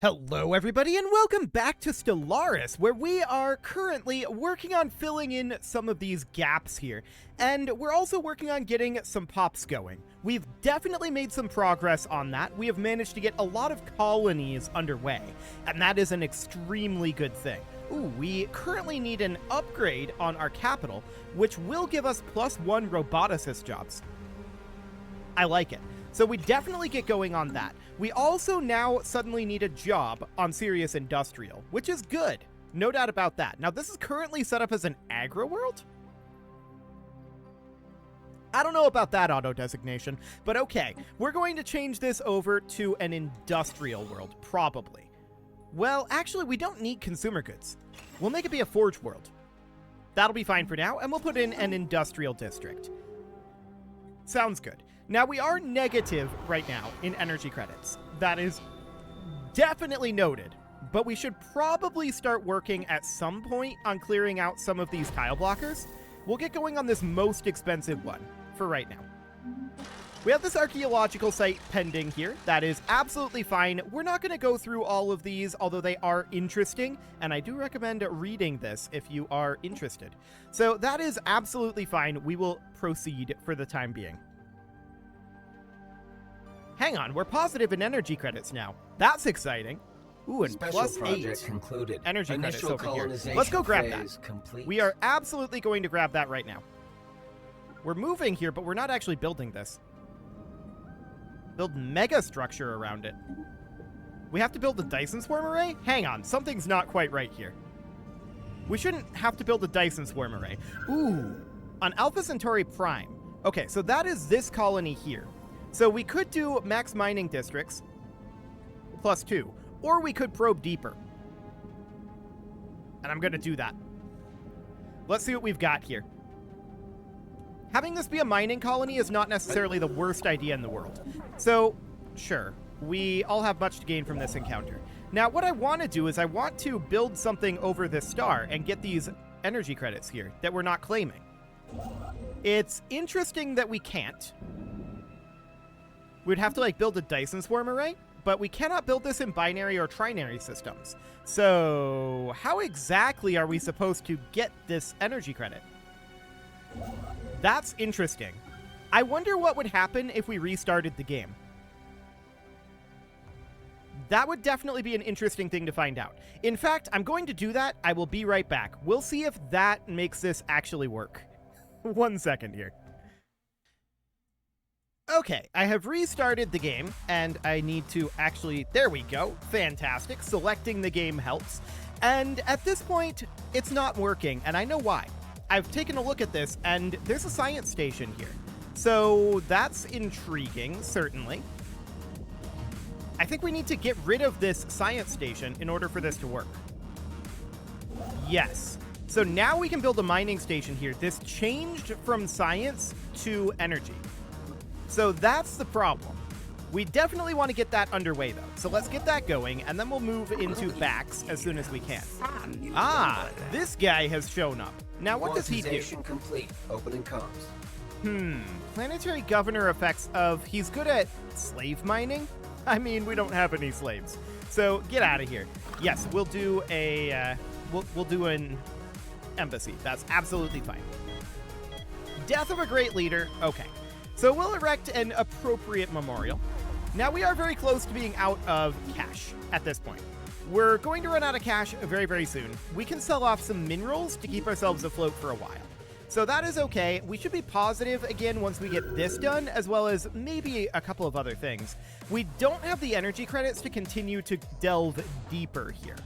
Hello everybody and welcome back to Stellaris, where we are currently working on filling in some of these gaps here, and we're also working on getting some pops going. We've definitely made some progress on that. We have managed to get a lot of colonies underway, and that is an extremely good thing. Ooh, we currently need an upgrade on our capital, which will give us +1 roboticist jobs. I like it. So we definitely get going on that. We also now suddenly need a job on Sirius Industrial, which is good. No doubt about that. Now, this is currently set up as an agro world. I don't know about that auto designation, but okay. We're going to change this over to an industrial world, probably. Well, actually, we don't need consumer goods. We'll make it be a forge world. That'll be fine for now, and we'll put in an industrial district. Sounds good. Now, we are negative right now in energy credits. That is definitely noted, but we should probably start working at some point on clearing out some of these tile blockers. We'll get going on this most expensive one for right now. We have this archaeological site pending here. That is absolutely fine. We're not going to go through all of these, although they are interesting, and I do recommend reading this if you are interested. So that is absolutely fine. We will proceed for the time being. Hang on, we're positive in energy credits now. That's exciting. Ooh, and Special +8 concluded. energy credits Initial over here. colonization Let's go grab that. phase complete. We are absolutely going to grab that right now. We're moving here, but we're not actually building this. Build mega structure around it. We have to build the Dyson Swarm Array? Hang on, something's not quite right here. We shouldn't have to build the Dyson Swarm Array. Ooh, on Alpha Centauri Prime. Okay, so that is this colony here. So we could do max mining districts, +2, or we could probe deeper. And I'm going to do that. Let's see what we've got here. Having this be a mining colony is not necessarily the worst idea in the world. So, sure, we all have much to gain from this encounter. Now, what I want to do is I want to build something over this star and get these energy credits here that we're not claiming. It's interesting that we can't. We'd have to, build a Dyson Swarm Array, but we cannot build this in binary or trinary systems. So, how exactly are we supposed to get this energy credit? That's interesting. I wonder what would happen if we restarted the game. That would definitely be an interesting thing to find out. In fact, I'm going to do that. I will be right back. We'll see if that makes this actually work. 1 second here. Okay, I have restarted the game, and I need to actually... There we go. Fantastic. Selecting the game helps. And at this point, it's not working, and I know why. I've taken a look at this, and there's a science station here. So that's intriguing, certainly. I think we need to get rid of this science station in order for this to work. Yes. So now we can build a mining station here. This changed from science to energy. So that's the problem. We definitely want to get that underway, though. So let's get that going, and then we'll move into backs as soon as we can. Ah, this guy has shown up. Now, what does he do? Complete. Opening comms. Planetary governor effects of he's good at slave mining? I mean, we don't have any slaves. So get out of here. Yes, we'll do a, we'll do an embassy. That's absolutely fine. Death of a great leader. Okay. So we'll erect an appropriate memorial. Now we are very close to being out of cash at this point. We're going to run out of cash very, very soon. We can sell off some minerals to keep ourselves afloat for a while. So that is okay. We should be positive again once we get this done, as well as maybe a couple of other things. We don't have the energy credits to continue to delve deeper here.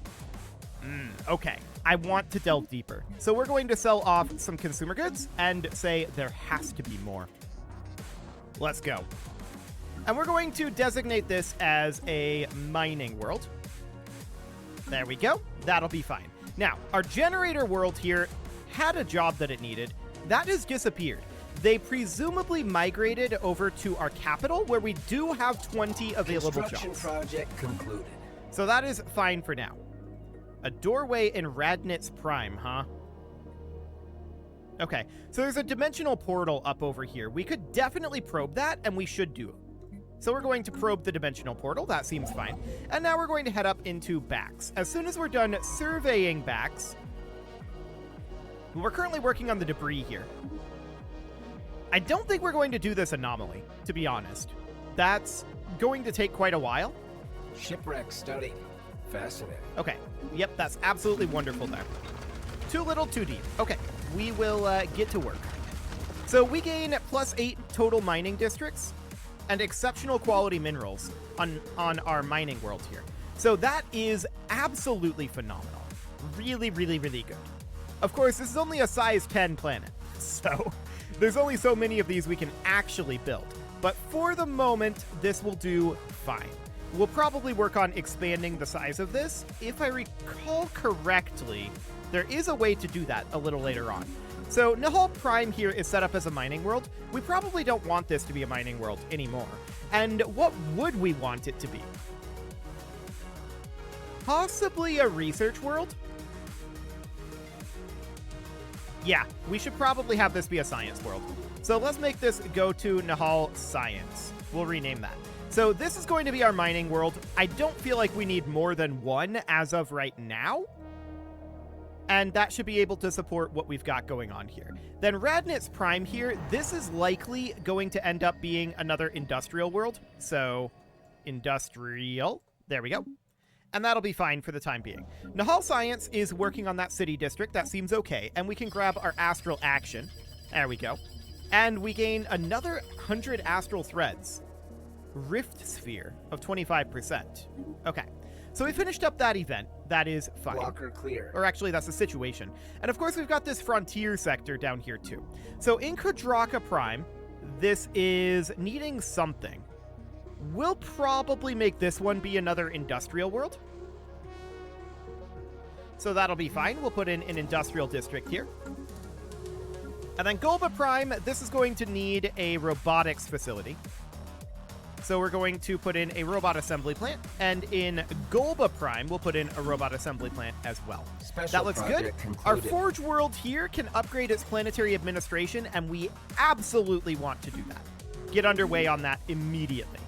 Okay, I want to delve deeper. So we're going to sell off some consumer goods and say there has to be more. Let's go. And we're going to designate this as a mining world. There we go. That'll be fine. Now, our generator world here had a job that it needed. That has disappeared. They presumably migrated over to our capital, where we do have 20 available jobs. Project concluded. So that is fine for now. A doorway in Radnitz Prime, huh? Okay, so there's a dimensional portal up over here. We could definitely probe that, and we should do So we're going to probe the dimensional portal. That seems fine. And now we're going to head up into Bax. As soon as we're done surveying Bax, we're currently working on the debris here. I don't think we're going to do this anomaly, to be honest. That's going to take quite a while. Shipwreck study. Fascinating. Okay. Yep, that's absolutely wonderful there. Too little, too deep. Okay, we will get to work. So we gain +8 total mining districts and exceptional quality minerals on our mining world here. So that is absolutely phenomenal. Really, really, really good. Of course, this is only a size 10 planet, so there's only so many of these we can actually build. But for the moment, this will do fine. We'll probably work on expanding the size of this. If I recall correctly, there is a way to do that a little later on. So Nahal Prime here is set up as a mining world. We probably don't want this to be a mining world anymore. And what would we want it to be? Possibly a research world? Yeah, we should probably have this be a science world. So let's make this go to Nahal Science. We'll rename that. So this is going to be our mining world. I don't feel like we need more than one as of right now. And that should be able to support what we've got going on here. Then Radnitz Prime here, this is likely going to end up being another industrial world. So, industrial, there we go. And that'll be fine for the time being. Nahal Science is working on that city district. That seems okay. And we can grab our astral action. There we go. And we gain another 100 astral threads. Rift sphere of 25%. Okay. So we finished up that event. That is fine. Blocker clear. Or actually, that's a situation. And of course, we've got this frontier sector down here too. So in Kudraka Prime, this is needing something. We'll probably make this one be another industrial world. So that'll be fine. We'll put in an industrial district here. And then Golba Prime, this is going to need a robotics facility. So we're going to put in a robot assembly plant, and in Golba Prime, we'll put in a robot assembly plant as well. That looks good. Our Forge world here can upgrade its planetary administration, and we absolutely want to do that. Get underway on that immediately.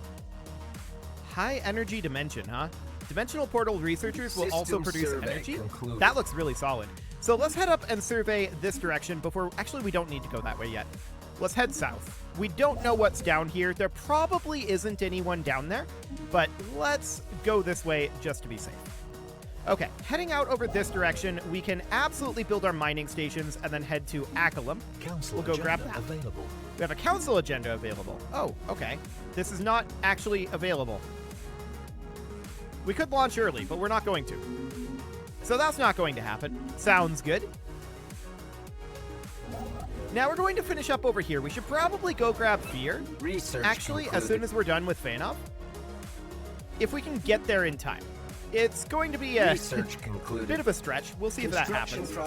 High energy dimension, huh? Dimensional portal researchers will also produce energy. That looks really solid. So let's head up and survey this direction before... Actually, we don't need to go that way yet. Let's head south. We don't know what's down here. There probably isn't anyone down there, but let's go this way just to be safe. Okay, heading out over this direction, we can absolutely build our mining stations and then head to Akalum. We'll go grab that. Available. We have a council agenda available. Oh, okay. This is not actually available. We could launch early, but we're not going to. So that's not going to happen. Sounds good. Now we're going to finish up over here. We should probably go grab Fear. Research Actually, concluded. as soon as we're done with Fanov. If we can get there in time. It's going to be a bit of a stretch. We'll see if that happens.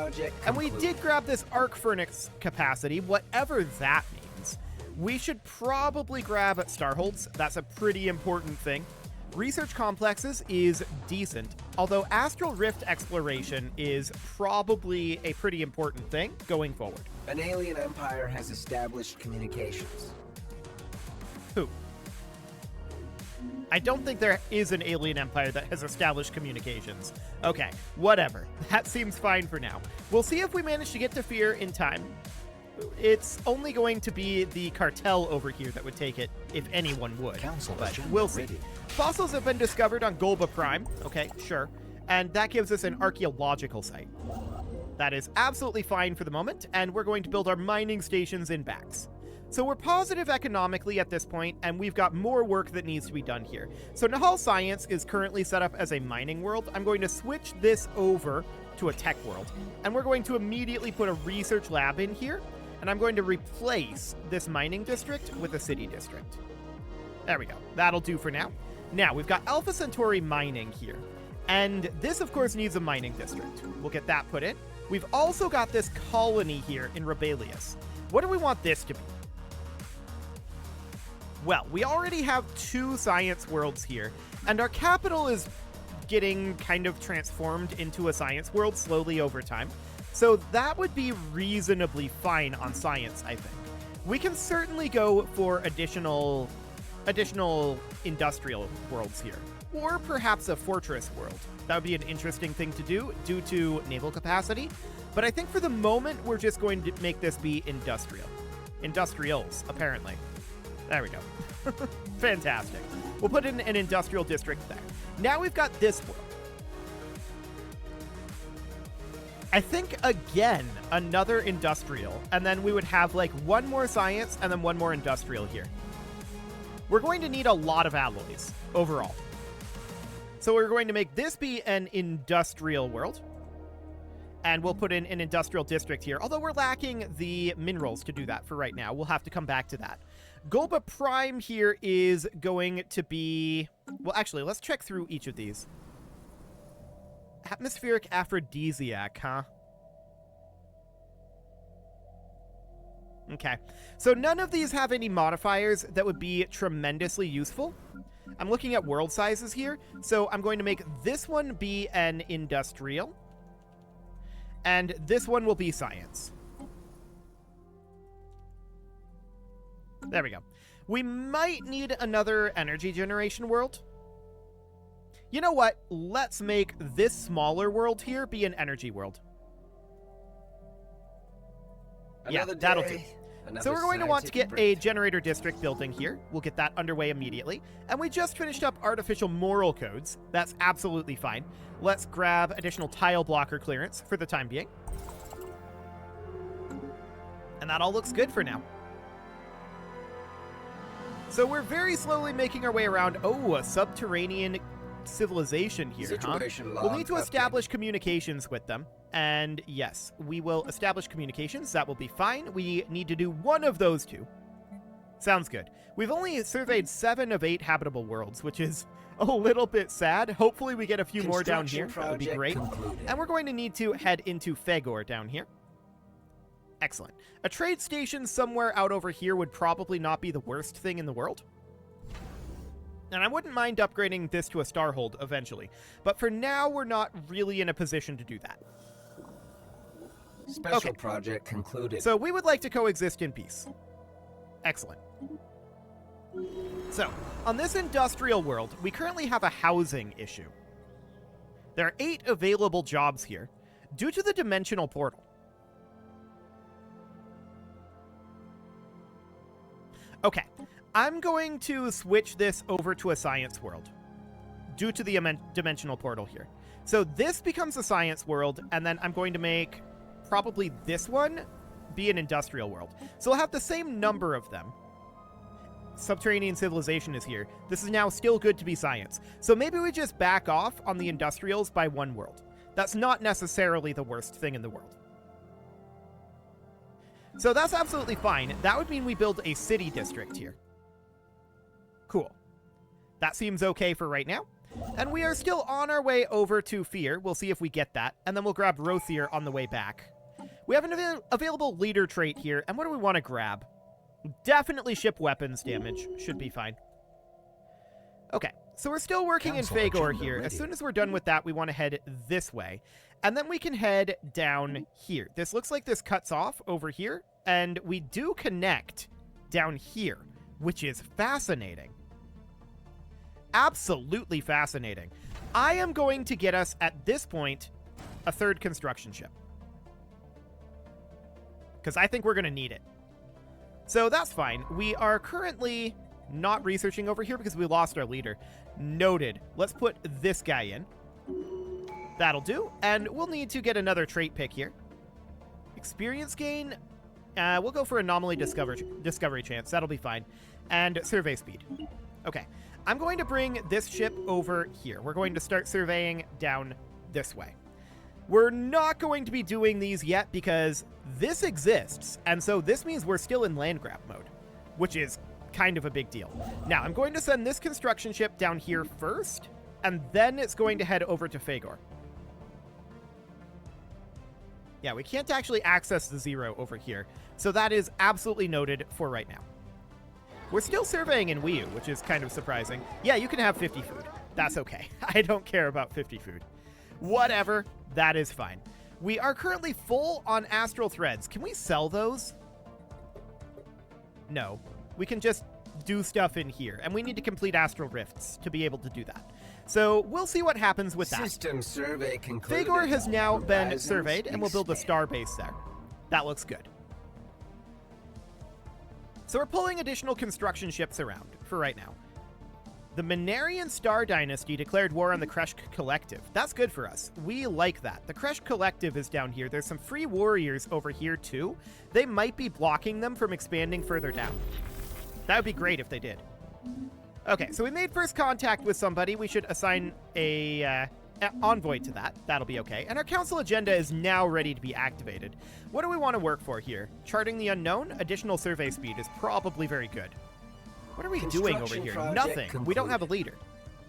And we did grab this arc furnace capacity, whatever that means. We should probably grab Starholds. That's a pretty important thing. Research complexes is decent, although Astral Rift exploration is probably a pretty important thing going forward. An alien empire has established communications. Who? I don't think there is an alien empire that has established communications. Okay, whatever. That seems fine for now. We'll see if we manage to get to Fear in time. It's only going to be the cartel over here that would take it, if anyone would. But we'll see. Fossils have been discovered on Golba Prime. Okay, sure. And that gives us an archaeological site. That is absolutely fine for the moment, and we're going to build our mining stations in Bax. So we're positive economically at this point, and we've got more work that needs to be done here. So Nahal Science is currently set up as a mining world. I'm going to switch this over to a tech world, and we're going to immediately put a research lab in here, and I'm going to replace this mining district with a city district. There we go. That'll do for now. Now, we've got Alpha Centauri mining here, and this, of course, needs a mining district. We'll get that put in. We've also got this colony here in Rebellious. What do we want this to be? Well, we already have 2 science worlds here, and our capital is getting kind of transformed into a science world slowly over time. So that would be reasonably fine on science, I think. We can certainly go for additional additional industrial worlds here. Or perhaps a fortress world. That would be an interesting thing to do due to naval capacity. But I think for the moment, we're just going to make this be industrial. Industrials, apparently. There we go. Fantastic. We'll put in an industrial district there. Now we've got this world. I think, again, another industrial, and then we would have like one more science and then one more industrial here. We're going to need a lot of alloys overall. So we're going to make this be an industrial world. And we'll put in an industrial district here, although we're lacking the minerals to do that for right now. We'll have to come back to that. Golba Prime here is going to be... Well, actually, let's check through each of these. Atmospheric aphrodisiac, huh? Okay. So none of these have any modifiers that would be tremendously useful. I'm looking at world sizes here. So I'm going to make this one be an industrial. And this one will be science. There we go. We might need another energy generation world. You know what? Let's make this smaller world here be an energy world. Yeah, that'll do. So we're going to want to get a generator district building here. We'll get that underway immediately. And we just finished up artificial moral codes. That's absolutely fine. Let's grab additional tile blocker clearance for the time being. And that all looks good for now. So we're very slowly making our way around. Oh, a subterranean civilization here, huh? We'll need to establish communications with them. And yes, we will establish communications. That will be fine. We need to do one of those two. Sounds good. We've only surveyed 7 of 8 habitable worlds, which is a little bit sad. Hopefully we get a few more down here. That would be great. And we're going to need to head into Fagor down here. Excellent. A trade station somewhere out over here would probably not be the worst thing in the world. And I wouldn't mind upgrading this to a Starhold eventually. But for now, we're not really in a position to do that. Special project concluded. So we would like to coexist in peace. Excellent. So, on this industrial world, we currently have a housing issue. There are 8 available jobs here due to the dimensional portal. Okay, I'm going to switch this over to a science world due to the dimensional portal here. So this becomes a science world, and then I'm going to make probably this one be an industrial world. So we'll have the same number of them. Subterranean civilization is here. This is now still good to be science. So maybe we just back off on the industrials by 1 world. That's not necessarily the worst thing in the world. So that's absolutely fine. That would mean we build a city district here. Cool. That seems okay for right now. And we are still on our way over to Fear. We'll see if we get that. And then we'll grab Rothier on the way back. We have an available leader trait here. And what do we want to grab? Definitely ship weapons damage. Should be fine. Okay. So we're still working in Fagor here. As soon as we're done with that, we want to head this way. And then we can head down here. This looks like this cuts off over here. And we do connect down here, which is fascinating. Absolutely fascinating. I am going to get us, at this point, a 3rd construction ship. Because I think we're going to need it. So that's fine. We are currently not researching over here because we lost our leader. Noted. Let's put this guy in. That'll do. And we'll need to get another trait pick here. Experience gain. We'll go for anomaly discovery chance. That'll be fine. And survey speed. Okay. I'm going to bring this ship over here. We're going to start surveying down this way. We're not going to be doing these yet because this exists. And so this means we're still in land grab mode, which is kind of a big deal. Now, I'm going to send this construction ship down here first, and then it's going to head over to Fagor. Yeah, we can't actually access the 0 over here, so that is absolutely noted for right now. We're still surveying in Wii U, which is kind of surprising. Yeah, you can have 50 food. That's okay. I don't care about 50 food. Whatever, that is fine. We are currently full on astral threads. Can we sell those? No. We can just do stuff in here, and we need to complete Astral Rifts to be able to do that. So we'll see what happens with that. System survey concluded. Fagor has now been Horizons surveyed, and we'll build a star base there. That looks good. So we're pulling additional construction ships around for right now. The Minarian Star Dynasty declared war on the Kresh Collective. That's good for us. We like that. The Kresh Collective is down here. There's some free warriors over here, too. They might be blocking them from expanding further down. That would be great if they did. Okay, so we made first contact with somebody. We should assign a envoy to that. That'll be okay. And our council agenda is now ready to be activated. What do we want to work for here? Charting the unknown? Additional survey speed is probably very good. What are we doing over here? Nothing. Concluded. We don't have a leader.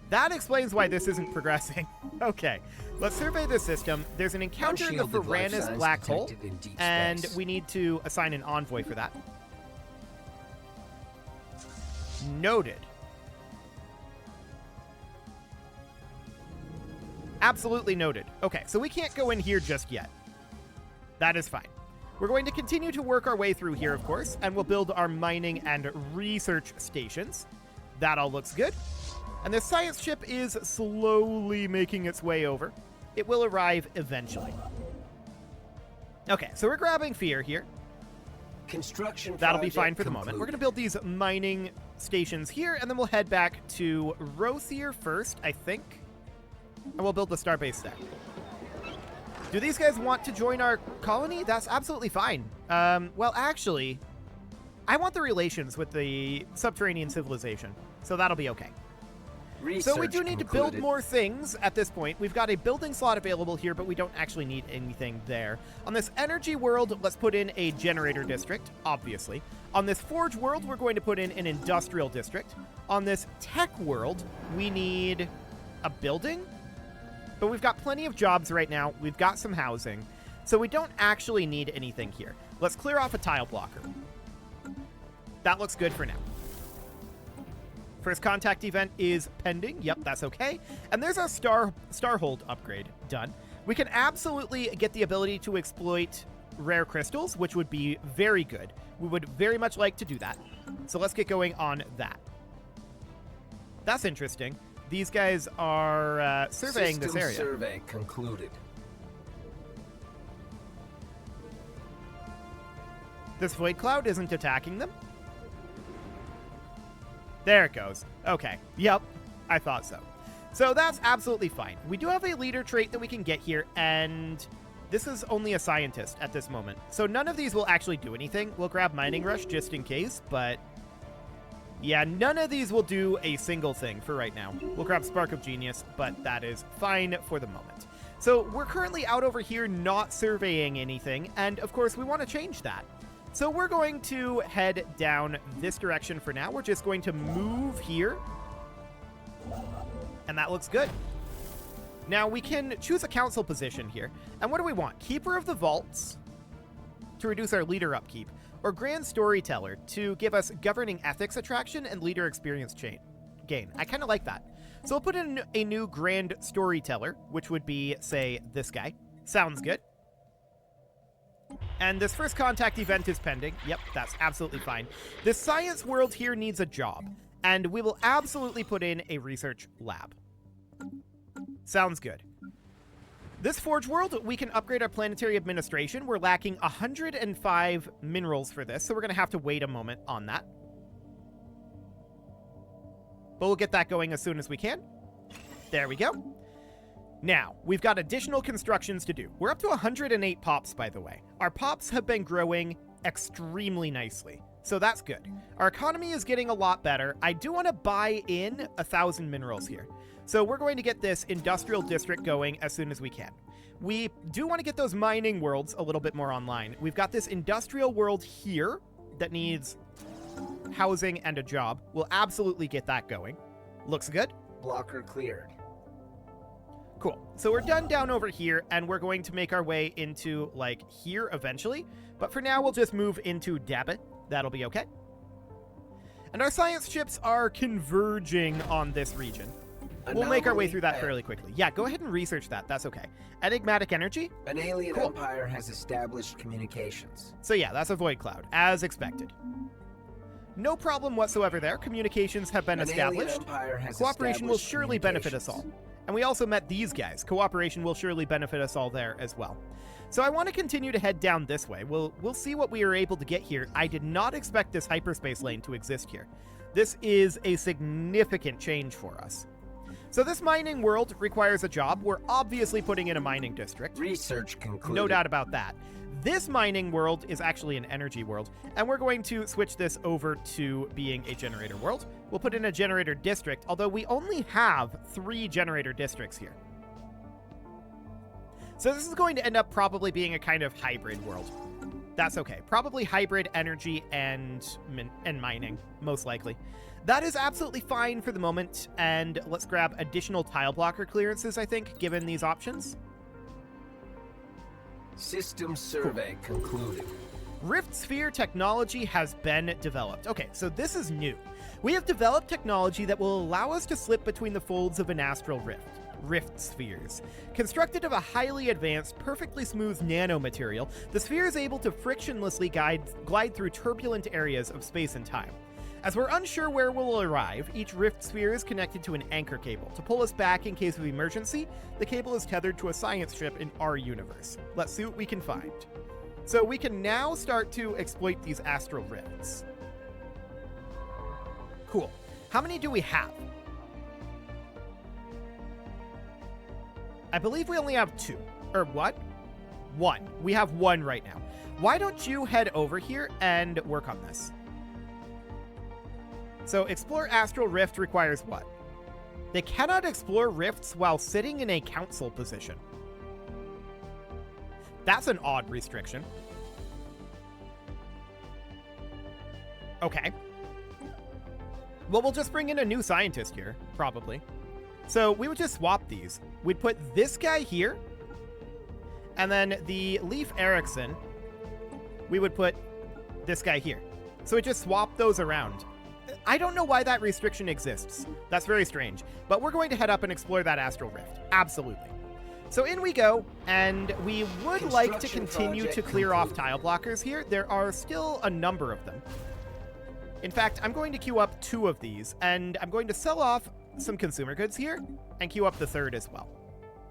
That explains why this isn't progressing. Okay, let's survey the system. There's an encounter in the Unshielded life Varanus signs black hole, detected in deep and space. we need to assign an envoy for that. Noted. Absolutely noted. Okay, so we can't go in here just yet. That is fine. We're going to continue to work our way through here, of course, and we'll build our mining and research stations. That all looks good. And the science ship is slowly making its way over. It will arrive eventually. Okay, so we're grabbing fear here. Construction That'll be project fine for the moment. We're going to build these mining stations here, and then we'll head back to Rothier first, I think. And we'll build the starbase there. Do these guys want to join our colony? That's absolutely fine. Well, actually, I want the relations with the subterranean civilization, so that'll be okay. So we do need to build more things at this point. We've got a building slot available here, but we don't actually need anything there. On this energy world, let's put in a generator district, obviously. On this forge world, we're going to put in an industrial district. On this tech world, we need a building. But we've got plenty of jobs right now. We've got some housing. So we don't actually need anything here. Let's clear off a tile blocker. That looks good for now. First contact event is pending. Yep, that's okay. And there's our Starhold upgrade done. We can absolutely get the ability to exploit rare crystals, which would be very good. We would very much like to do that. So let's get going on that. That's interesting. These guys are surveying this area. Survey concluded. This void cloud isn't attacking them. There it goes. Okay. Yep. I thought so. So that's absolutely fine. We do have a leader trait that we can get here, and this is only a scientist at this moment. So none of these will actually do anything. We'll grab Mining Rush just in case, but yeah, none of these will do a single thing for right now. We'll grab Spark of Genius, but that is fine for the moment. So we're currently out over here not surveying anything, and of course we want to change that. So we're going to head down this direction for now. We're just going to move here, and that looks good. Now we can choose a council position here, and what do we want? Keeper of the Vaults to reduce our leader upkeep, or Grand Storyteller to give us governing ethics attraction and leader experience gain. I kind of like that. So we'll put in a new Grand Storyteller, which would be, say, this guy. Sounds good. And this first contact event is pending. Yep, that's absolutely fine. This science world here needs a job, and we will absolutely put in a research lab. Sounds good. This forge world, we can upgrade our planetary administration. We're lacking 105 minerals for this, so we're going to have to wait a moment on that. But we'll get that going as soon as we can. There we go. Now, we've got additional constructions to do. We're up to 108 pops, by the way. Our pops have been growing extremely nicely, so that's good. Our economy is getting a lot better. I do want to buy in 1,000 minerals here. So we're going to get this industrial district going as soon as we can. We do want to get those mining worlds a little bit more online. We've got this industrial world here that needs housing and a job. We'll absolutely get that going. Looks good. Blocker cleared. Cool. So we're done down over here, and we're going to make our way into, like, here eventually. But for now, we'll just move into Dabit. That'll be okay. And our science ships are converging on this region. We'll make our way through that fairly quickly. Yeah, go ahead and research that. That's okay. Enigmatic energy? An alien empire has established communications. So yeah, that's a void cloud, as expected. No problem whatsoever there. Communications have been An alien established. empire has Cooperation will established surely benefit us all. communications. And we also met these guys. Cooperation will surely benefit us all there as well. So I want to continue to head down this way. We'll see what we are able to get here. I did not expect this hyperspace lane to exist here. This is a significant change for us. So this mining world requires a job. We're obviously putting in a mining district. Research concluded. No doubt about that. This mining world is actually an energy world, and we're going to switch this over to being a generator world. We'll put in a generator district, although we only have 3 generator districts here. So this is going to end up probably being a kind of hybrid world. That's okay. Probably hybrid energy and mining, most likely. That is absolutely fine for the moment, and let's grab additional tile blocker clearances, I think, given these options. System survey concluded. Rift Sphere technology has been developed. Okay, so this is new. We have developed technology that will allow us to slip between the folds of an astral rift. Rift spheres. Constructed of a highly advanced, perfectly smooth nanomaterial, the sphere is able to frictionlessly glide through turbulent areas of space and time. As we're unsure where we'll arrive, each rift sphere is connected to an anchor cable. To pull us back in case of emergency, the cable is tethered to a science ship in our universe. Let's see what we can find. So we can now start to exploit these astral rifts. Cool. How many do we have? I believe we only have 2. Or what? 1. We have 1 right now. Why don't you head over here and work on this? So explore astral rift requires what? They cannot explore rifts while sitting in a council position. That's an odd restriction. Okay. Well, we'll just bring in a new scientist here, probably. So we would just swap these. We'd put this guy here, and then the Leif Erikson, we would put this guy here. So we just swap those around. I don't know why that restriction exists. That's very strange. But we're going to head up and explore that astral rift. Absolutely. So in we go, and we would like to continue to clear off tile blockers here. There are still a number of them. In fact, I'm going to queue up 2 of these, and I'm going to sell off some consumer goods here and queue up the 3rd as well.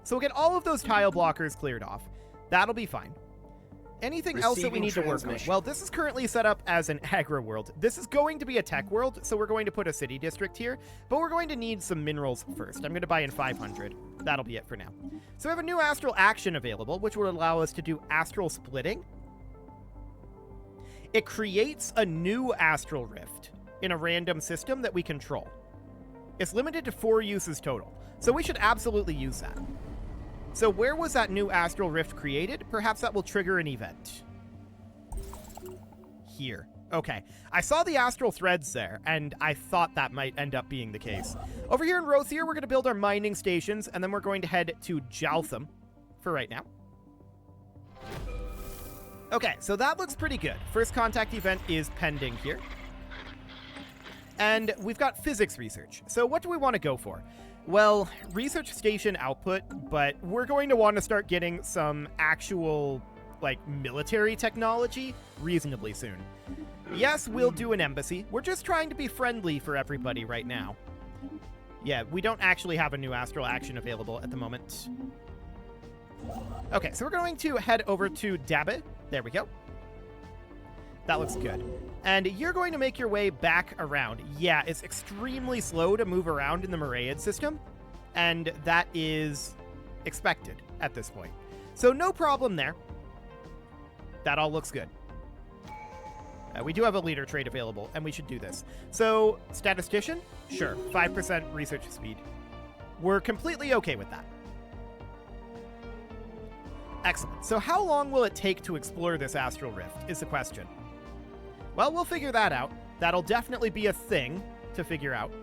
So we'll get all of those tile blockers cleared off. That'll be fine. Anything else that we need to work on? Well, this is currently set up as an agro world. This is going to be a tech world, so we're going to put a city district here, but we're going to need some minerals first. I'm going to buy in 500. That'll be it for now. So we have a new astral action available, which will allow us to do astral splitting. It creates a new astral rift in a random system that we control. It's limited to 4 uses total, so we should absolutely use that. So where was that new astral rift created? Perhaps that will trigger an event. Here. Okay. I saw the astral threads there, and I thought that might end up being the case. Over here in Rothier, we're going to build our mining stations, and then we're going to head to Jaltham for right now. Okay, so that looks pretty good. First contact event is pending here. And we've got physics research. So what do we want to go for? Well, research station output, but we're going to want to start getting some actual, military technology reasonably soon. Yes, we'll do an embassy. We're just trying to be friendly for everybody right now. Yeah, we don't actually have a new astral action available at the moment. Okay, so we're going to head over to Dabe. There we go. That looks good. And you're going to make your way back around. Yeah, it's extremely slow to move around in the Moraid system, and that is expected at this point. So no problem there. That all looks good. We do have a leader trait available, and we should do this. So, statistician? Sure, 5% research speed. We're completely okay with that. Excellent. So how long will it take to explore this astral rift is the question. Well, we'll figure that out. That'll definitely be a thing to figure out.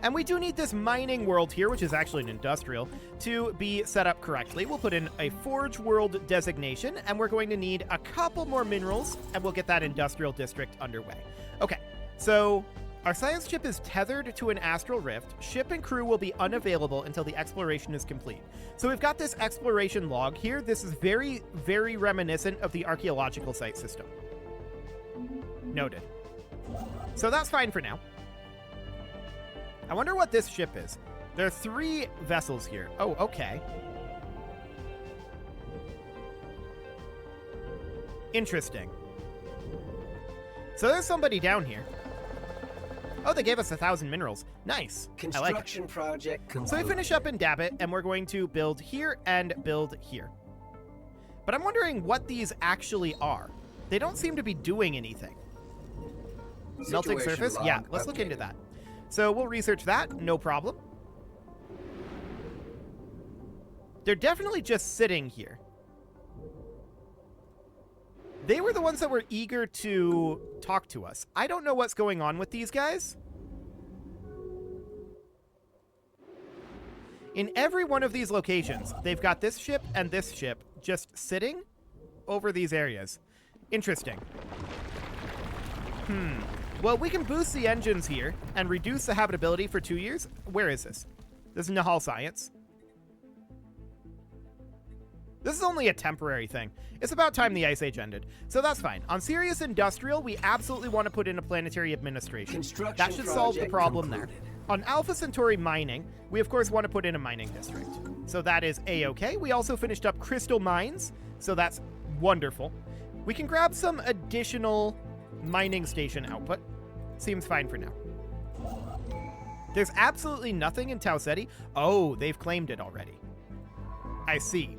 And we do need this mining world here, which is actually an industrial, to be set up correctly. We'll put in a forge world designation, and we're going to need a couple more minerals, and we'll get that industrial district underway. Okay, so our science ship is tethered to an astral rift. Ship and crew will be unavailable until the exploration is complete. So we've got this exploration log here. This is very, very reminiscent of the archaeological site system. Noted. So that's fine for now. I wonder what this ship is. There are 3 vessels here. Oh, okay. Interesting. So there's somebody down here. Oh, they gave us 1,000 minerals. Nice. I like it. Construction project complete. So we finish up in Dabbit, and we're going to build here and build here. But I'm wondering what these actually are. They don't seem to be doing anything. Melting Situation surface? log Yeah, let's look into that. So we'll research that, no problem. They're definitely just sitting here. They were the ones that were eager to talk to us. I don't know what's going on with these guys. In every one of these locations, they've got this ship and this ship just sitting over these areas. Interesting. Well, we can boost the engines here and reduce the habitability for 2 years. Where is this? This is Nahal Science. This is only a temporary thing. It's about time the Ice Age ended, so that's fine. On Sirius Industrial, we absolutely want to put in a planetary administration. Construction That should solve the project problem concluded. there. On Alpha Centauri mining, we of course want to put in a mining district. So that is A-okay. We also finished up crystal mines, so that's wonderful. We can grab some additional mining station output. Seems fine for now. There's absolutely nothing in Tau Ceti. Oh, they've claimed it already. I see.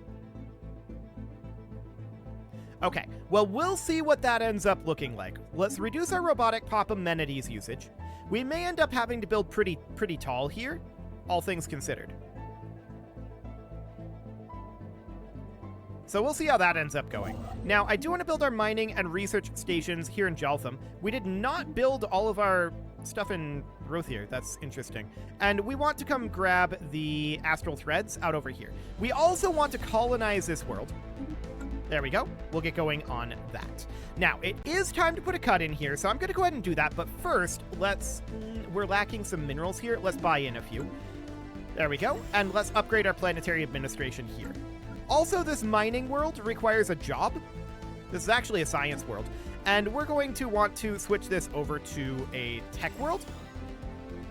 Okay, well, we'll see what that ends up looking like. Let's reduce our robotic pop amenities usage. We may end up having to build pretty tall here, all things considered. So we'll see how that ends up going. Now, I do want to build our mining and research stations here in Jaltham. We did not build all of our stuff in Rothier. That's interesting. And we want to come grab the astral threads out over here. We also want to colonize this world. There we go. We'll get going on that. Now, it is time to put a cut in here, so I'm going to go ahead and do that. But first, we're lacking some minerals here. Let's buy in a few. There we go. And let's upgrade our planetary administration here. Also, this mining world requires a job. This is actually a science world. And we're going to want to switch this over to a tech world.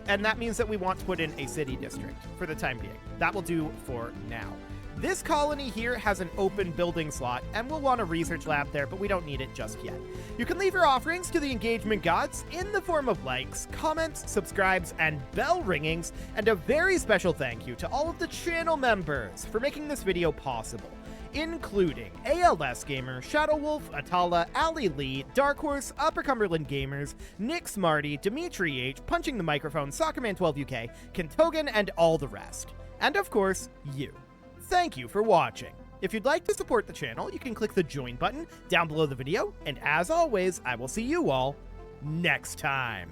And that means that we want to put in a city district for the time being. That will do for now. This colony here has an open building slot, and we'll want a research lab there, but we don't need it just yet. You can leave your offerings to the engagement gods in the form of likes, comments, subscribes, and bell ringings, and a very special thank you to all of the channel members for making this video possible, including ALS Gamer, Shadow Wolf, Atala, Ali Lee, Dark Horse, Upper Cumberland Gamers, Nick Smarty, Dimitri H, Punching the Microphone, Soccerman12UK, Kentogan, and all the rest. And of course, you. Thank you for watching. If you'd like to support the channel, you can click the join button down below the video, and as always, I will see you all next time.